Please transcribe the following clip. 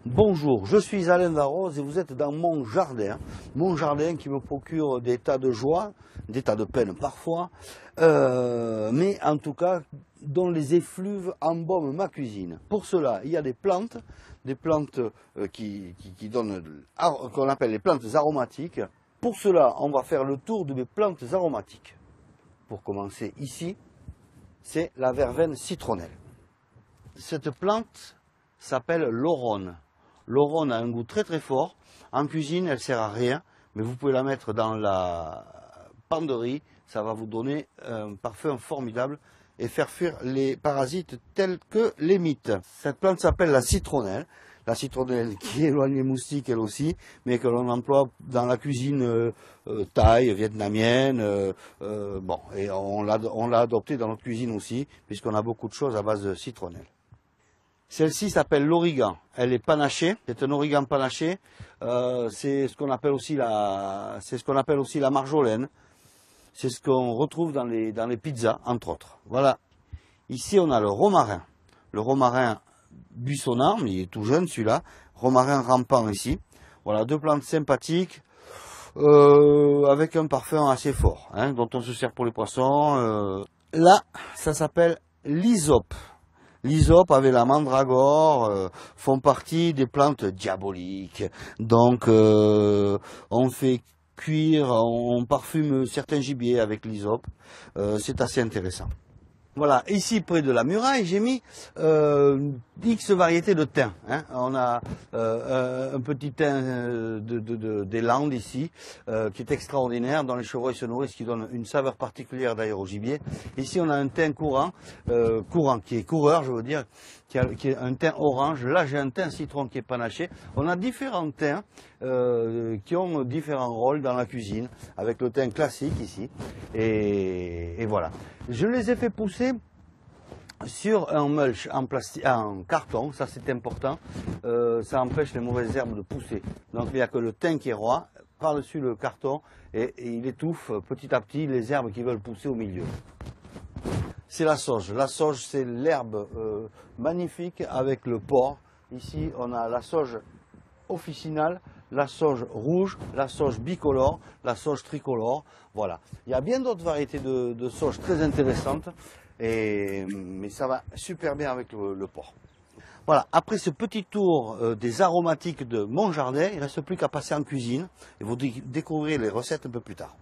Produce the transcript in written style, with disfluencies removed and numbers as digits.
Bonjour, je suis Alain Darroze et vous êtes dans mon jardin. Mon jardin qui me procure des tas de joie, des tas de peine parfois, mais en tout cas dont les effluves embaument ma cuisine. Pour cela, il y a des plantes qui donnent, qu'on appelle les plantes aromatiques. Pour cela, on va faire le tour de mes plantes aromatiques. Pour commencer ici, c'est la verveine citronnelle. Cette plante s'appelle l'oronne. L'oronne a un goût très très fort. En cuisine, elle sert à rien, mais vous pouvez la mettre dans la penderie. Ça va vous donner un parfum formidable et faire fuir les parasites tels que les mites. Cette plante s'appelle la citronnelle. La citronnelle qui éloigne les moustiques elle aussi, mais que l'on emploie dans la cuisine thaï, vietnamienne. Bon, et on l'a adoptée dans notre cuisine aussi, puisqu'on a beaucoup de choses à base de citronnelle. Celle-ci s'appelle l'origan. Elle est panachée. C'est un origan panaché. C'est ce qu'on appelle aussi la marjolaine. C'est ce qu'on retrouve dans les pizzas, entre autres. Voilà. Ici, on a le romarin. Le romarin buissonnant, mais il est tout jeune celui-là. Romarin rampant ici. Voilà, deux plantes sympathiques, avec un parfum assez fort, hein, dont on se sert pour les poissons. Là, ça s'appelle l'hysope. L'hysope avec la mandragore font partie des plantes diaboliques. Donc on fait cuire, on parfume certains gibiers avec l'hysope. C'est assez intéressant. Voilà, ici près de la muraille, j'ai mis X variétés de thym. Hein. On a un petit thym des Landes ici, qui est extraordinaire, dont les chevreuils se nourrissent, qui donne une saveur particulière d'ailleurs au gibier. Ici on a un thym courant, qui est coureur, je veux dire, qui est un thym orange. Là j'ai un thym citron qui est panaché. On a différents thym qui ont différents rôles dans la cuisine, avec le thym classique ici. Et voilà. Je les ai fait pousser sur un mulch en carton, ça c'est important, ça empêche les mauvaises herbes de pousser. Donc il n'y a que le thym qui est roi, par-dessus le carton, et il étouffe petit à petit les herbes qui veulent pousser au milieu. C'est la sauge. La sauge, c'est l'herbe magnifique avec le porc. Ici, on a la sauge officinale, la sauge rouge, la sauge bicolore, la sauge tricolore. Voilà. Il y a bien d'autres variétés de sauge très intéressantes, mais ça va super bien avec le porc. Voilà, après ce petit tour des aromatiques de mon jardin, il ne reste plus qu'à passer en cuisine et vous découvrirez les recettes un peu plus tard.